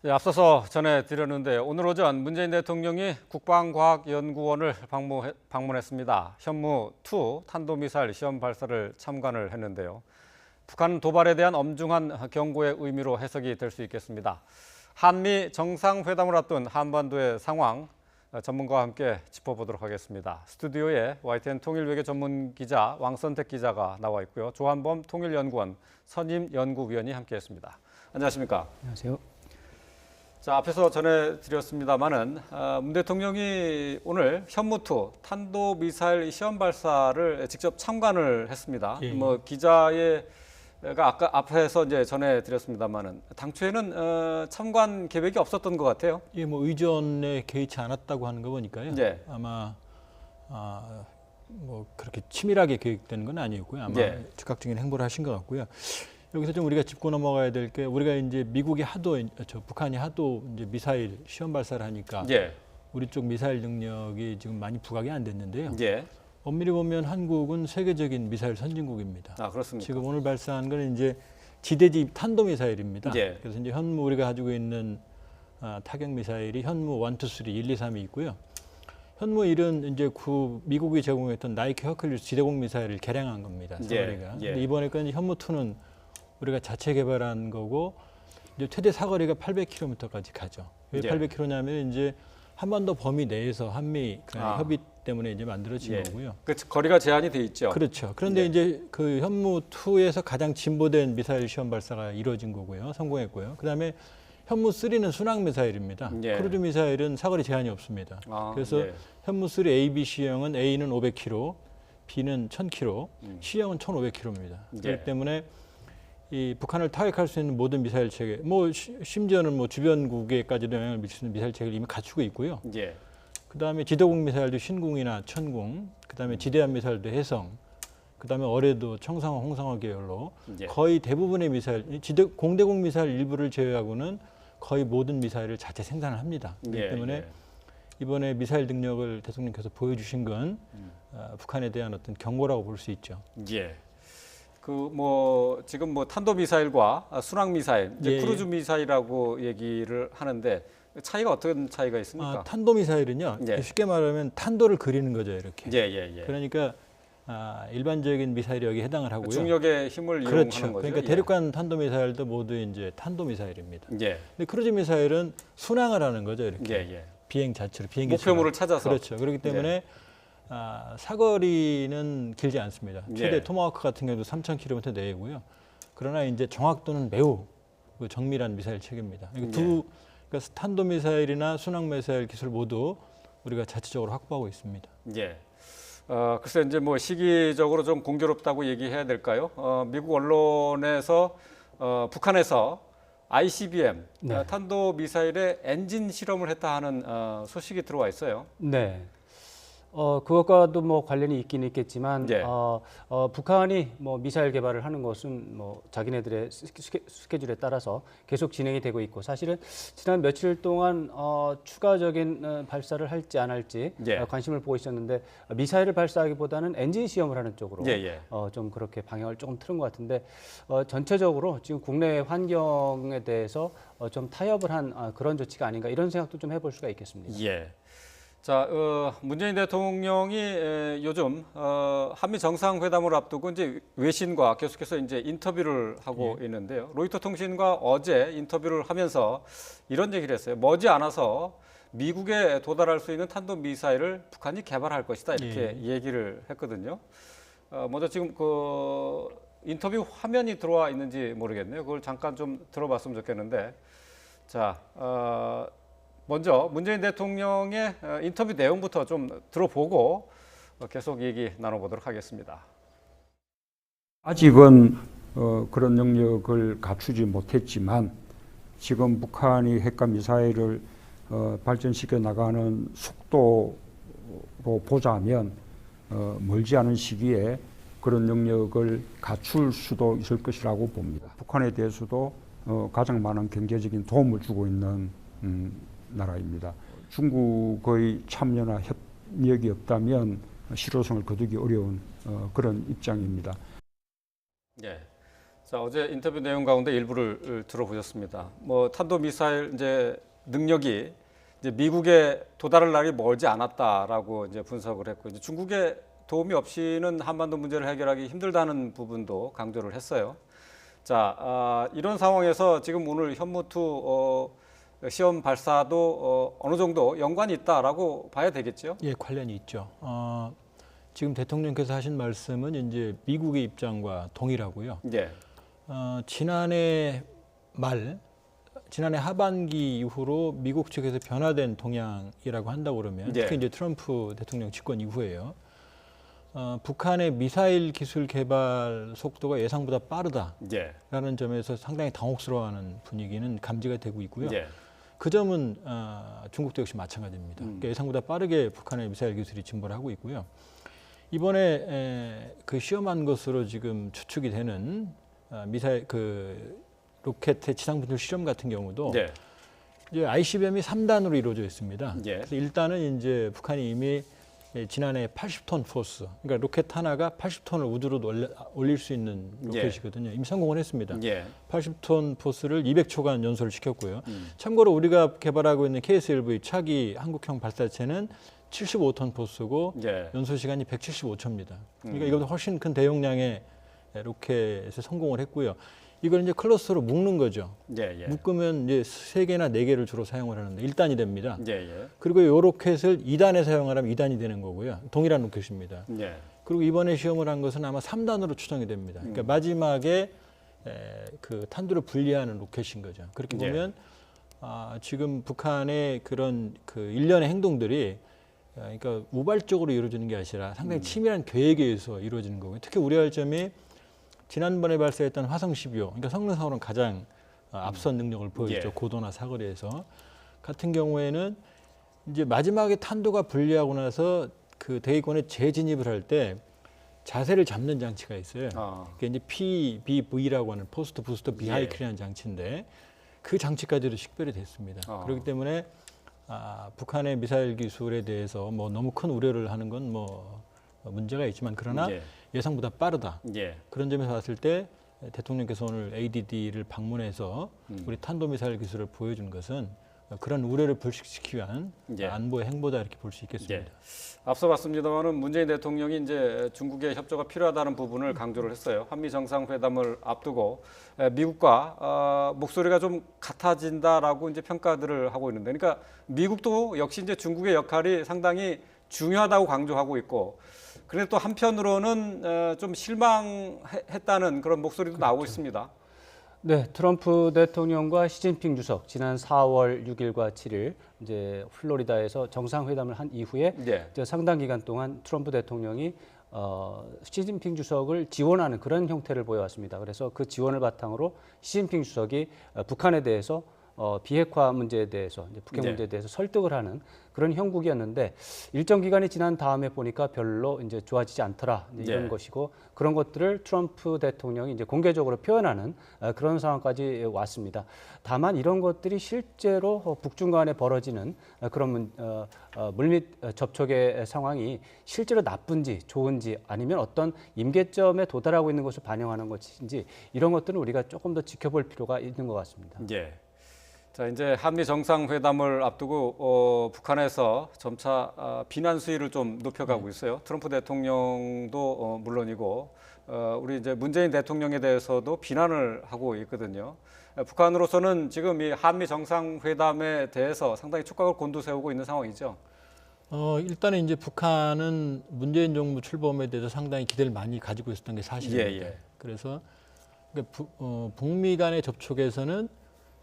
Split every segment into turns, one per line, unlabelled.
네, 앞서서 전해드렸는데 오늘 오전 문재인 대통령이 국방과학연구원을 방문했습니다. 현무2 탄도미사일 시험 발사를 참관을 했는데요. 북한 도발에 대한 엄중한 경고의 의미로 해석이 될 수 있겠습니다. 한미 정상회담을 앞둔 한반도의 상황 전문가와 함께 짚어보도록 하겠습니다. 스튜디오에 YTN 통일외교 전문기자 왕선택 기자가 나와 있고요. 조한범 통일연구원 선임연구위원이 함께했습니다. 안녕하십니까?
안녕하세요.
자, 앞에서 전해드렸습니다마는 문 대통령이 오늘 현무2 탄도미사일 시험 발사를 직접 참관을 했습니다.
예.
기자가 아까 앞에서 이제 전해드렸습니다마는 당초에는 참관 계획이 없었던 것 같아요.
예, 의전에 개의치 않았다고 하는 거 보니까요.
예.
아마 그렇게 치밀하게 계획된 건 아니었고요. 아마
예.
즉각적인 행보를 하신 것 같고요. 여기서 좀 우리가 짚고 넘어가야 될 게 우리가 이제 미국이 북한이 하도 이제 미사일 시험 발사를 하니까
예.
우리 쪽 미사일 능력이 지금 많이 부각이 안 됐는데요.
예.
엄밀히 보면 한국은 세계적인 미사일 선진국입니다.
아, 그렇습니까?
지금 오늘 발사한 건 이제 지대지 탄도 미사일입니다.
예.
그래서 이제 현무 우리가 가지고 있는 타격 미사일이 현무 1, 2, 3, 1, 2, 3이 있고요. 현무 1은 이제 미국이 제공했던 나이키 허클리스 지대공 미사일을 개량한 겁니다. 사거리가.
예.
근데 이번에 건 현무 2는 우리가 자체 개발한 거고 이제 최대 사거리가 800km까지 가죠. 왜
예.
800km냐면 이제 한반도 범위 내에서 한미 협의 때문에 이제 만들어진
예.
거고요.
그 거리가 제한이 돼 있죠.
그렇죠. 그런데
예.
이제 그 현무 2에서 가장 진보된 미사일 시험 발사가 이루어진 거고요. 성공했고요. 그다음에 현무 3는 순항 미사일입니다.
예.
크루즈 미사일은 사거리 제한이 없습니다. 그래서
예.
현무 3 A, B, C형은 A는 500km, B는 1000km, C형은 1500km입니다.
예.
그렇기 때문에 이 북한을 타격할 수 있는 모든 미사일 체계, 심지어는 주변국에까지도 영향을 미칠 수 있는 미사일 체계를 이미 갖추고 있고요.
예.
그다음에 지도공 미사일도 신궁이나 천궁, 그다음에 지대함 미사일도 해성, 그다음에 어뢰도 청상호, 홍상호 계열로
예.
거의 대부분의 미사일, 공대공 미사일 일부를 제외하고는 거의 모든 미사일을 자체 생산을 합니다. 그렇기 때문에 이번에 미사일 능력을 대통령께서 보여주신 건 북한에 대한 어떤 경고라고 볼 수 있죠.
예. 지금 탄도 미사일과 순항 미사일, 이제
예.
크루즈 미사일이라고 얘기를 하는데 차이가 어떤 차이가 있습니까?
탄도 미사일은요.
예.
쉽게 말하면 탄도를 그리는 거죠, 이렇게.
예.
그러니까 일반적인 미사일이 여기에 해당을 하고요.
중력의 힘을
그렇죠.
이용하는 거죠.
그러니까 대륙간 탄도 미사일도 모두 이제 탄도 미사일입니다.
예.
근데 크루즈 미사일은 순항을 하는 거죠, 이렇게.
예.
비행 자체로 비행기
목표물을 찾아서.
그렇죠. 그렇기 때문에 사거리는 길지 않습니다. 최대
예.
토마호크 같은 경우도 3,000km 내외고요. 그러나 이제 정확도는 매우 정밀한 미사일 체계입니다. 그러니까 탄도 미사일이나 순항 미사일 기술 모두 우리가 자체적으로 확보하고 있습니다.
예. 글쎄 이제 시기적으로 좀 공교롭다고 얘기해야 될까요? 미국 언론에서 북한에서 ICBM
네.
탄도 미사일의 엔진 실험을 했다 하는 소식이 들어와 있어요.
네. 그것과도 관련이 있긴 있겠지만,
예.
북한이 미사일 개발을 하는 것은 자기네들의 스케줄에 따라서 계속 진행이 되고 있고, 사실은 지난 며칠 동안 추가적인 발사를 할지 안 할지
예.
관심을 보고 있었는데, 미사일을 발사하기보다는 엔진 시험을 하는 쪽으로
예.
좀 그렇게 방향을 조금 틀은 것 같은데, 전체적으로 지금 국내 환경에 대해서 좀 타협을 한 그런 조치가 아닌가 이런 생각도 좀 해볼 수가 있겠습니다.
예. 자, 문재인 대통령이 요즘 한미 정상회담을 앞두고 이제 외신과 계속해서 이제 인터뷰를 하고 있는데요. 로이터 통신과 어제 인터뷰를 하면서 이런 얘기를 했어요. 머지않아서 미국에 도달할 수 있는 탄도 미사일을 북한이 개발할 것이다 이렇게 얘기를 했거든요. 먼저 지금 인터뷰 화면이 들어와 있는지 모르겠네요. 그걸 잠깐 좀 들어봤으면 좋겠는데, 자. 먼저 문재인 대통령의 인터뷰 내용부터 좀 들어보고 계속 얘기 나눠보도록 하겠습니다.
아직은 그런 능력을 갖추지 못했지만 지금 북한이 핵과 미사일을 발전시켜 나가는 속도로 보자면 멀지 않은 시기에 그런 능력을 갖출 수도 있을 것이라고 봅니다. 북한에 대해서도 가장 많은 경제적인 도움을 주고 있는 나라입니다. 중국의 참여나 협력이 없다면 실효성을 거두기 어려운 그런 입장입니다.
예. 자, 어제 인터뷰 내용 가운데 일부를 들어보셨습니다. 뭐 탄도 미사일 이제 능력이 이제 미국에 도달할 날이 멀지 않았다라고 이제 분석을 했고, 이제 중국의 도움이 없이는 한반도 문제를 해결하기 힘들다는 부분도 강조를 했어요. 자, 이런 상황에서 지금 오늘 현무2 시험 발사도 어느 정도 연관이 있다라고 봐야 되겠죠?
예, 관련이 있죠. 지금 대통령께서 하신 말씀은 이제 미국의 입장과 동일하고요.
예.
지난해 하반기 이후로 미국 측에서 변화된 동향이라고 한다고 그러면
예.
특히 이제 트럼프 대통령 집권 이후에요. 북한의 미사일 기술 개발 속도가 예상보다 빠르다라는
예.
점에서 상당히 당혹스러워하는 분위기는 감지가 되고 있고요.
예.
그 점은 중국도 역시 마찬가지입니다. 그러니까 예상보다 빠르게 북한의 미사일 기술이 진보를 하고 있고요. 이번에 그 시험한 것으로 지금 추측이 되는 미사일 로켓의 지상 분출 실험 같은 경우도
예.
이제 ICBM이 3단으로 이루어져 있습니다.
예.
그래서 일단은 이제 북한이 이미 지난해 80톤 포스, 그러니까 로켓 하나가 80톤을 우주로 올릴 수 있는 로켓이거든요. 이미 성공을 했습니다.
예.
80톤 포스를 200초간 연소를 시켰고요. 참고로 우리가 개발하고 있는 KS-LV 차기 한국형 발사체는 75톤 포스고
예.
연소 시간이 175초입니다. 그러니까 이것보다 훨씬 큰 대용량의 로켓에 성공을 했고요. 이걸 이제 클러스터로 묶는 거죠.
예. 예.
묶으면 이제 3개나 4개를 주로 사용을 하는데 1단이 됩니다.
예. 예.
그리고 이 로켓을 2단에 사용하려면 2단이 되는 거고요. 동일한 로켓입니다.
예.
그리고 이번에 시험을 한 것은 아마 3단으로 추정이 됩니다. 그러니까 마지막에 그 탄두를 분리하는 로켓인 거죠. 그렇게
예.
보면 지금 북한의 그런 그 일련의 행동들이 그러니까 우발적으로 이루어지는 게 아니라 상당히 치밀한 계획에 의해서 이루어지는 거고요. 특히 우려할 점이 지난번에 발사했던 화성 12호, 그러니까 성능상으로는 가장 앞선 능력을 보여줬죠.
예.
고도나 사거리에서. 같은 경우에는 이제 마지막에 탄도가 분리하고 나서 그 대기권에 재진입을 할 때 자세를 잡는 장치가 있어요. 그게 이제 PBV라고 하는 포스트 부스터 비하이클이라는 장치인데 그 장치까지도 식별이 됐습니다. 그렇기 때문에 북한의 미사일 기술에 대해서 뭐 너무 큰 우려를 하는 건 뭐 문제가 있지만 그러나
예.
예상보다 빠르다.
예.
그런 점에서 봤을 때 대통령께서 오늘 ADD를 방문해서 우리 탄도미사일 기술을 보여준 것은 그런 우려를 불식시키기 위한
예.
안보의 행보다 이렇게 볼 수 있겠습니다.
예. 앞서 봤습니다만은 문재인 대통령이 이제 중국의 협조가 필요하다는 부분을 강조를 했어요. 한미 정상회담을 앞두고 미국과 목소리가 좀 같아진다라고 이제 평가들을 하고 있는데, 그러니까 미국도 역시 이제 중국의 역할이 상당히 중요하다고 강조하고 있고, 그런데 또 한편으로는 좀 실망했다는 그런 목소리도 나오고 있습니다.
네, 트럼프 대통령과 시진핑 주석 지난 4월 6일과 7일 이제 플로리다에서 정상회담을 한 이후에
예.
이제 상당 기간 동안 트럼프 대통령이 시진핑 주석을 지원하는 그런 형태를 보여왔습니다. 그래서 그 지원을 바탕으로 시진핑 주석이 북한에 대해서 비핵화 문제에 대해서 이제 북핵
네.
문제에 대해서 설득을 하는 그런 형국이었는데 일정 기간이 지난 다음에 보니까 별로 이제 좋아지지 않더라 이제 이런
네.
것이고 그런 것들을 트럼프 대통령이 이제 공개적으로 표현하는 그런 상황까지 왔습니다. 다만 이런 것들이 실제로 북중 간에 벌어지는 그런 물밑 접촉의 상황이 실제로 나쁜지 좋은지 아니면 어떤 임계점에 도달하고 있는 것을 반영하는 것인지 이런 것들은 우리가 조금 더 지켜볼 필요가 있는 것 같습니다.
예. 자, 이제 한미 정상회담을 앞두고 북한에서 점차 비난 수위를 좀 높여가고 있어요. 트럼프 대통령도 물론이고 우리 이제 문재인 대통령에 대해서도 비난을 하고 있거든요. 북한으로서는 지금 이 한미 정상회담에 대해서 상당히 촉각을 곤두세우고 있는 상황이죠.
일단은 이제 북한은 문재인 정부 출범에 대해서 상당히 기대를 많이 가지고 있었던 게 사실입니다.
예.
그래서 북미 간의 접촉에서는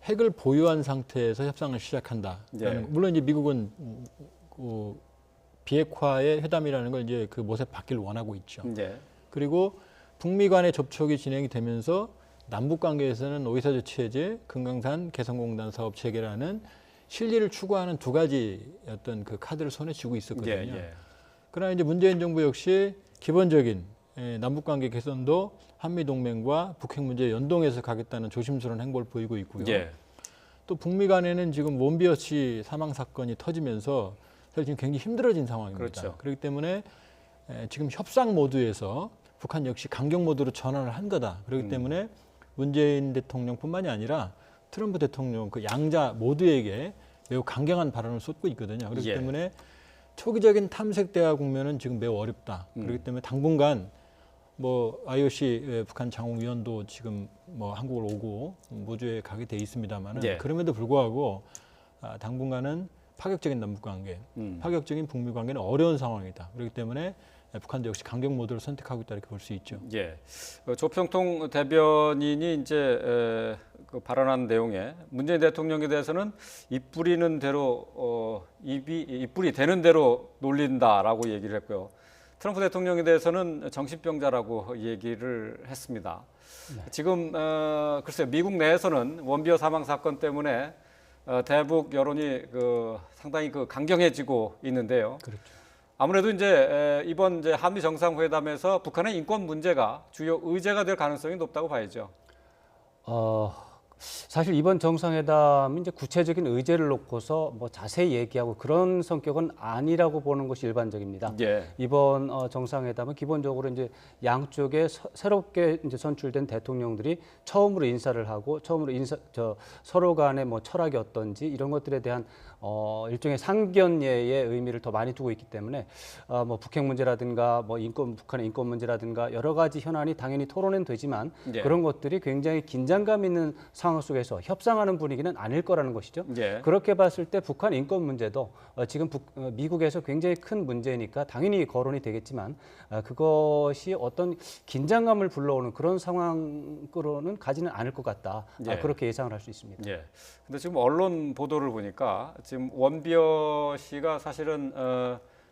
핵을 보유한 상태에서 협상을 시작한다.
예.
물론 이제 미국은 비핵화의 회담이라는 걸 이제 그 못에 받기를 원하고 있죠.
예.
그리고 북미 간의 접촉이 진행이 되면서 남북 관계에서는 오이사조 체제, 금강산 개성공단 사업 체계라는 실리를 추구하는 두 가지 어떤 그 카드를 손에 쥐고 있었거든요.
예.
그러나 이제 문재인 정부 역시 기본적인 남북 관계 개선도 한미 동맹과 북핵 문제에 연동해서 가겠다는 조심스러운 행보를 보이고 있고요.
예.
또 북미 간에는 지금 원비어 씨 사망 사건이 터지면서 사실 지금 굉장히 힘들어진 상황입니다.
그렇죠.
그렇기 때문에 지금 협상 모드에서 북한 역시 강경 모드로 전환을 한 거다. 그렇기 때문에 문재인 대통령뿐만이 아니라 트럼프 대통령 그 양자 모두에게 매우 강경한 발언을 쏟고 있거든요. 그렇기
예.
때문에 초기적인 탐색 대화 국면은 지금 매우 어렵다. 그렇기 때문에 당분간 뭐 IOC 북한 장관위원도 지금 뭐 한국을 오고 모주에 가게 돼 있습니다만은
예.
그럼에도 불구하고 당분간은 파격적인 남북 관계, 파격적인 북미 관계는 어려운 상황이다. 그렇기 때문에 북한도 역시 강경 모드를 선택하고 있다 이렇게 볼 수 있죠.
예. 조평통 대변인이 이제 그 발언한 내용에 문재인 대통령에 대해서는 입 뿌리는 대로 입뿌리 되는 대로 놀린다라고 얘기를 했고요. 트럼프 대통령에 대해서는 정신병자라고 얘기를 했습니다.
네.
지금 글쎄요, 미국 내에서는 원비어 사망 사건 때문에 대북 여론이 상당히 강경해지고 있는데요.
그렇죠.
아무래도 이제 이번 이제 한미 정상회담에서 북한의 인권 문제가 주요 의제가 될 가능성이 높다고 봐야죠.
사실 이번 정상회담이 이제 구체적인 의제를 놓고서 뭐 자세히 얘기하고 그런 성격은 아니라고 보는 것이 일반적입니다.
예.
이번 정상회담은 기본적으로 이제 양쪽에 새롭게 이제 선출된 대통령들이 처음으로 인사를 하고 처음으로 서로 간의 뭐 철학이 어떤지 이런 것들에 대한 일종의 상견례의 의미를 더 많이 두고 있기 때문에 뭐 북핵 문제라든가 뭐 북한의 인권 문제라든가 여러 가지 현안이 당연히 토론은 되지만
예.
그런 것들이 굉장히 긴장감 있는 상황 속에서 협상하는 분위기는 아닐 거라는 것이죠.
예.
그렇게 봤을 때 북한 인권 문제도 지금 미국에서 굉장히 큰 문제니까 당연히 거론이 되겠지만 그것이 어떤 긴장감을 불러오는 그런 상황으로는 가지는 않을 것 같다.
예.
그렇게 예상을 할 수 있습니다.
예. 근데 지금 언론 보도를 보니까 지금 원비어 씨가 사실은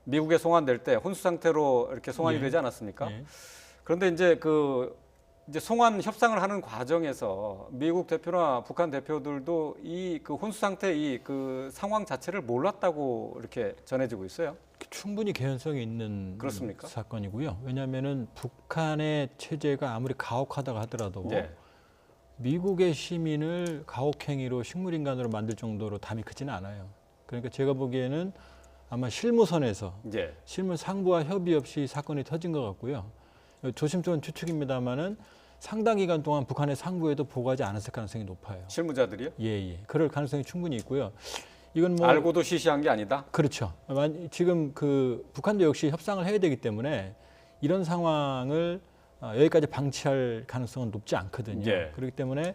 미국에 송환될 때 혼수 상태로 이렇게 송환이
예.
되지 않았습니까?
예.
그런데 이제 이제 송환 협상을 하는 과정에서 미국 대표나 북한 대표들도 이 혼수 상태 상황 자체를 몰랐다고 이렇게 전해지고 있어요.
충분히 개연성이 있는
그렇습니까?
사건이고요. 왜냐하면은 북한의 체제가 아무리 가혹하다고 하더라도
예.
미국의 시민을 가혹행위로 식물인간으로 만들 정도로 담이 크지는 않아요. 그러니까 제가 보기에는 아마 실무선에서
예.
실무 상부와 협의 없이 사건이 터진 것 같고요. 조심스러운 추측입니다만은 상당 기간 동안 북한의 상부에도 보고하지 않았을 가능성이 높아요.
실무자들이요?
예. 그럴 가능성이 충분히 있고요. 이건 뭐
알고도 시시한 게 아니다.
그렇죠. 지금 북한도 역시 협상을 해야 되기 때문에 이런 상황을 여기까지 방치할 가능성은 높지 않거든요.
예.
그렇기 때문에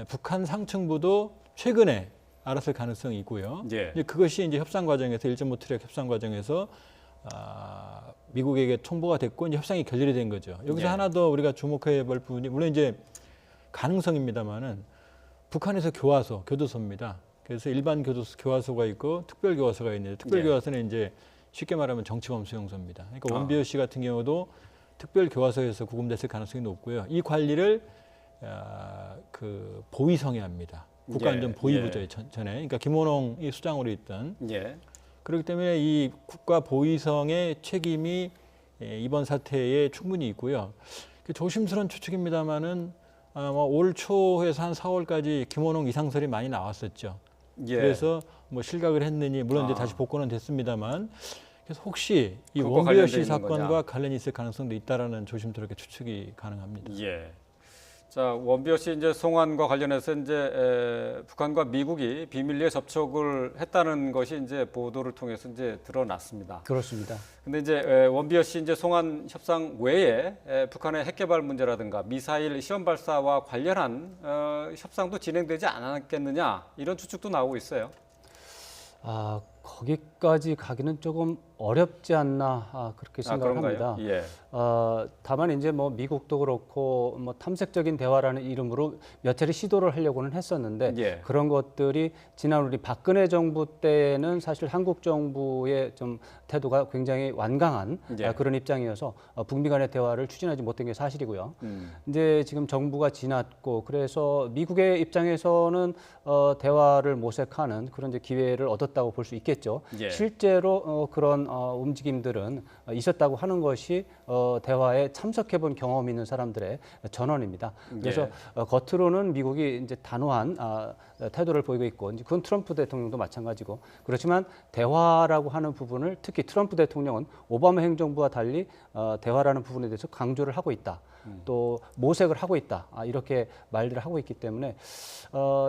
북한 상층부도 최근에 알았을 가능성이 있고요.
예.
이제 그것이 이제 협상 과정에서 1.5 트랙 협상 과정에서 미국에게 통보가 됐고 이제 협상이 결렬이 된 거죠. 여기서
예.
하나 더 우리가 주목해 볼 부분이 물론 이제 가능성입니다만은 북한에서 교도소입니다. 그래서 일반 교화소가 있고 특별 교화소가 있는데 특별 교화소는 이제 쉽게 말하면 정치범 수용소입니다. 그러니까 원비어 씨 같은 경우도 특별 교화소에서 구금됐을 가능성이 높고요. 이 관리를 보위성이 합니다. 국가안전보위부죠. 전에. 그러니까 김원홍이 수장으로 있던.
예.
그렇기 때문에 이 국가보위성의 책임이 이번 사태에 충분히 있고요. 조심스러운 추측입니다만은 올 초에서 한 4월까지 김원홍 이상설이 많이 나왔었죠.
예.
그래서 뭐 실각을 했느니 물론 이제 다시 복권은 됐습니다만 그래서 혹시 이
그거
원비어 씨
관련돼 있는
사건과
거냐?
관련이 있을 가능성도 있다라는 조심스럽게 추측이 가능합니다.
예. 자, 원비어 씨 이제 송환과 관련해서 이제 북한과 미국이 비밀리에 접촉을 했다는 것이 이제 보도를 통해서 이제 드러났습니다.
그렇습니다.
근데 이제 원비어 씨 이제 송환 협상 외에 북한의 핵 개발 문제라든가 미사일 시험 발사와 관련한 협상도 진행되지 않았겠느냐 이런 추측도 나오고 있어요.
거기까지 가기는 조금 어렵지 않나 그렇게 생각을 합니다.
예.
다만 이제 뭐 미국도 그렇고 뭐 탐색적인 대화라는 이름으로 몇 차례 시도를 하려고는 했었는데
예.
그런 것들이 지난 우리 박근혜 정부 때는 사실 한국 정부의 좀 태도가 굉장히 완강한
예.
그런 입장이어서 북미 간의 대화를 추진하지 못한 게 사실이고요. 이제 지금 정부가 지났고 그래서 미국의 입장에서는 대화를 모색하는 그런 이제 기회를 얻었다고 볼 수 있겠죠.
예.
실제로 그런 움직임들은 있었다고 하는 것이 대화에 참석해본 경험 있는 사람들의 전언입니다. 그래서 겉으로는 미국이 이제 단호한 태도를 보이고 있고 그건 트럼프 대통령도 마찬가지고 그렇지만 대화라고 하는 부분을 특히 트럼프 대통령은 오바마 행정부와 달리 대화라는 부분에 대해서 강조를 하고 있다. 또 모색을 하고 있다. 이렇게 말들을 하고 있기 때문에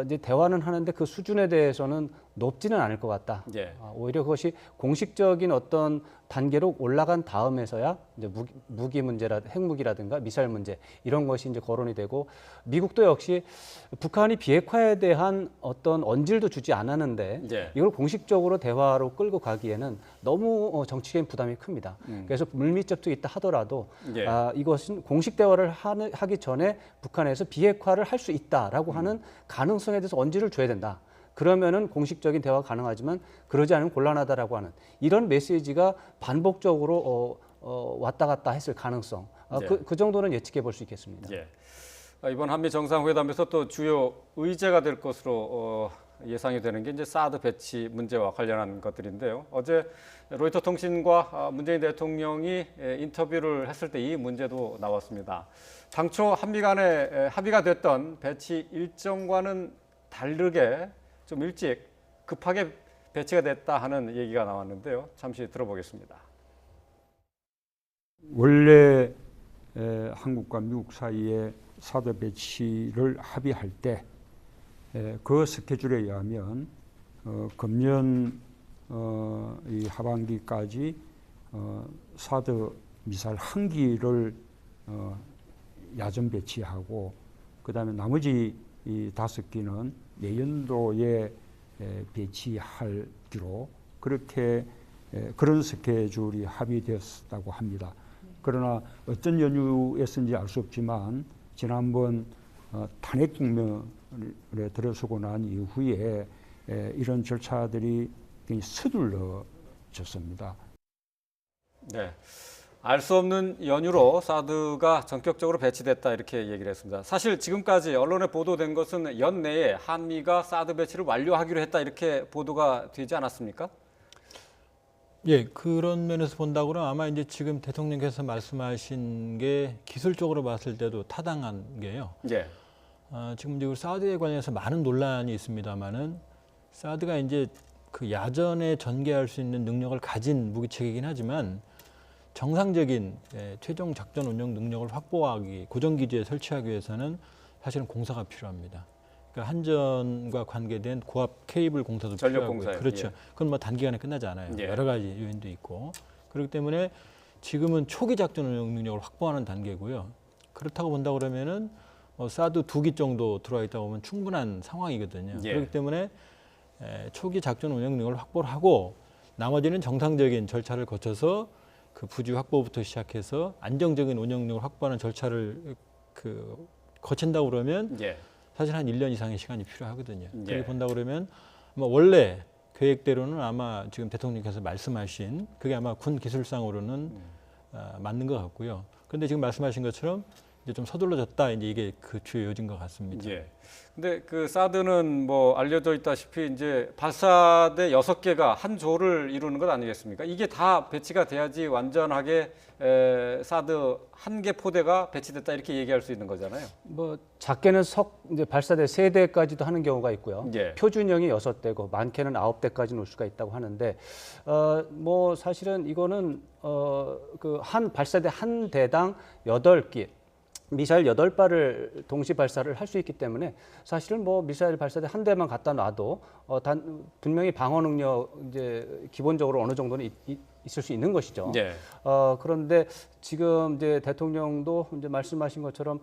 이제 대화는 하는데 그 수준에 대해서는 높지는 않을 것 같다.
예.
오히려 그것이 공식적인 어떤 단계로 올라간 다음에서야 이제 무기 문제라 핵무기라든가 미사일 문제 이런 것이 이제 거론이 되고 미국도 역시 북한이 비핵화에 대한 어떤 언질도 주지 않았는데
예.
이걸 공식적으로 대화로 끌고 가기에는 너무 정치적인 부담이 큽니다. 그래서 물밑접촉이 있다 하더라도
예.
이것은 공식 대화를 하기 전에 북한에서 비핵화를 할 수 있다라고 하는 가능성에 대해서 언질을 줘야 된다. 그러면은 공식적인 대화가 가능하지만 그러지 않으면 곤란하다라고 하는 이런 메시지가 반복적으로 왔다 갔다 했을 가능성
네.
그 정도는 예측해 볼 수 있겠습니다.
예. 이번 한미 정상회담에서 또 주요 의제가 될 것으로 예상이 되는 게 이제 사드 배치 문제와 관련한 것들인데요. 어제 로이터 통신과 문재인 대통령이 인터뷰를 했을 때 이 문제도 나왔습니다. 당초 한미 간에 합의가 됐던 배치 일정과는 다르게 좀 일찍 급하게 배치가 됐다 하는 얘기가 나왔는데요. 잠시 들어보겠습니다.
원래 한국과 미국 사이에 사드 배치를 합의할 때 그 스케줄에 의하면 금년 이 하반기까지 사드 미사일 한 기를 야전 배치하고 그다음에 나머지 이 5기는 내년도에 배치하기로 그렇게 그런 스케줄이 합의되었다고 합니다. 그러나 어떤 연유였는지 알 수 없지만 지난번 탄핵 국면에 들어서고 난 이후에 이런 절차들이 굉장히 서둘러졌습니다.
네. 알 수 없는 연유로 사드가 전격적으로 배치됐다 이렇게 얘기를 했습니다. 사실 지금까지 언론에 보도된 것은 연내에 한미가 사드 배치를 완료하기로 했다 이렇게 보도가 되지 않았습니까?
예, 그런 면에서 본다고 그러면 아마 이제 지금 대통령께서 말씀하신 게 기술적으로 봤을 때도 타당한 게요.
예.
지금 이제 사드에 관련해서 많은 논란이 있습니다만은 사드가 이제 그 야전에 전개할 수 있는 능력을 가진 무기체계이긴 하지만 정상적인 최종 작전 운영 능력을 확보하기, 고정 기지에 설치하기 위해서는 사실은 공사가 필요합니다. 그러니까 한전과 관계된 고압 케이블 공사도 필요하고요.
전력공사요.
그렇죠.
예.
그건 뭐 단기간에 끝나지 않아요.
예.
여러 가지 요인도 있고. 그렇기 때문에 지금은 초기 작전 운영 능력을 확보하는 단계고요. 그렇다고 본다 그러면은 사드 2기 정도 들어와 있다고 보면 충분한 상황이거든요.
예.
그렇기 때문에 초기 작전 운영 능력을 확보를 하고 나머지는 정상적인 절차를 거쳐서 그 부지 확보부터 시작해서 안정적인 운영 능력을 확보하는 절차를 거친다고 그러면
예.
사실 한 1년 이상의 시간이 필요하거든요.
예.
그렇게 본다 그러면 아마 원래 계획대로는 아마 지금 대통령께서 말씀하신 그게 아마 군 기술상으로는 맞는 것 같고요. 그런데 지금 말씀하신 것처럼 이제 좀 서둘러졌다. 이제 이게 그 주요 요지인 것 같습니다.
예. 근데 그 사드는 뭐 알려져 있다시피 이제 발사대 6개가 한 조를 이루는 것 아니겠습니까? 이게 다 배치가 돼야지 완전하게 사드 한 개 포대가 배치됐다 이렇게 얘기할 수 있는 거잖아요.
뭐 작게는 이제 발사대 3대까지도 하는 경우가 있고요.
예.
표준형이 6대고 많게는 9대까지 놓을 수가 있다고 하는데 뭐 사실은 이거는 그 한 발사대 한 대당 8기 미사일 8발을 동시 발사를 할 수 있기 때문에 사실은 뭐 미사일 발사대 한 대만 갖다 놔도 분명히 방어 능력 이제 기본적으로 어느 정도는 있을 수 있는 것이죠.
예.
그런데 지금 이제 대통령도 이제 말씀하신 것처럼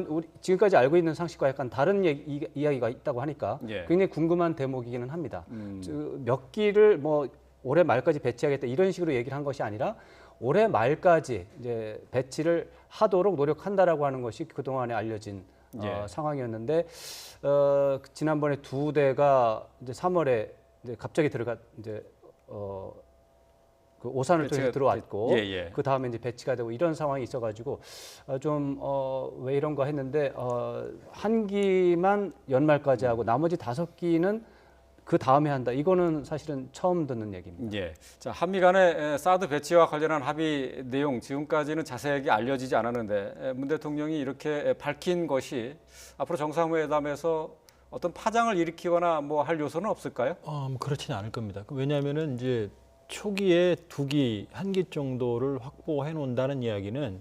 우리 지금까지 알고 있는 상식과 약간 다른 이야기가 있다고 하니까
예.
굉장히 궁금한 대목이기는 합니다. 몇 기를 뭐 올해 말까지 배치하겠다 이런 식으로 얘기를 한 것이 아니라 올해 말까지 이제 배치를 하도록 노력한다라고 하는 것이 그동안에 알려진
예.
상황이었는데 지난번에 2대가 이제 3월에 이제 갑자기 이제 그 오산을 통해서 들어왔고
예.
그 다음에 이제 배치가 되고 이런 상황이 있어가지고 좀 왜 이런가 했는데 한 기만 연말까지 하고 나머지 5기는 그 다음에 한다. 이거는 사실은 처음 듣는 얘기입니다.
예. 자, 한미 간의 사드 배치와 관련한 합의 내용 지금까지는 자세하게 알려지지 않았는데 문 대통령이 이렇게 밝힌 것이 앞으로 정상회담에서 어떤 파장을 일으키거나 뭐 할 요소는 없을까요?
뭐 그렇지는 않을 겁니다. 왜냐하면은 이제 초기에 2기, 1기 정도를 확보해 놓는다는 이야기는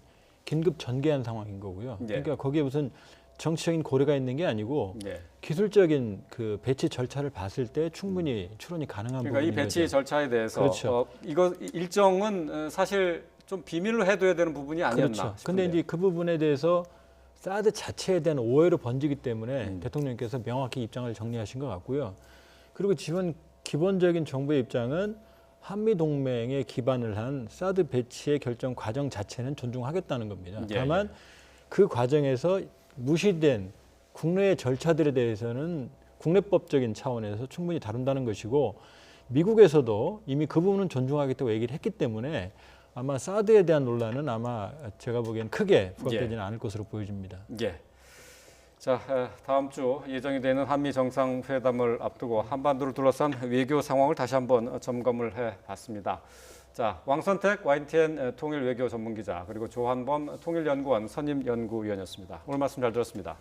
긴급 전개한 상황인 거고요.
예.
그러니까 거기에 무슨 정치적인 고려가 있는 게 아니고
예.
기술적인 그 배치 절차를 봤을 때 충분히 추론이 가능한
그러니까 이
부분인
배치
거죠.
절차에 대해서
그렇죠.
이거 일정은 사실 좀 비밀로 해둬야 되는 부분이 아니었나
그렇죠. 근데
싶은데요.
이제 그 부분에 대해서 사드 자체에 대한 오해로 번지기 때문에 대통령께서 명확히 입장을 정리하신 것 같고요. 그리고 지금 기본적인 정부의 입장은 한미 동맹에 기반을 한 사드 배치의 결정 과정 자체는 존중하겠다는 겁니다.
예,
다만 그 과정에서 무시된 국내의 절차들에 대해서는 국내법적인 차원에서 충분히 다룬다는 것이고 미국에서도 이미 그 부분은 존중하겠다고 얘기를 했기 때문에 아마 사드에 대한 논란은 아마 제가 보기엔 크게 부각되지는 않을 것으로 보여집니다.
예. 자, 다음 주 예정이 되는 한미 정상회담을 앞두고 한반도를 둘러싼 외교 상황을 다시 한번 점검을 해봤습니다. 자, 왕선택 YTN 통일 외교 전문기자 그리고 조한범 통일연구원 선임연구위원이었습니다. 오늘 말씀 잘 들었습니다.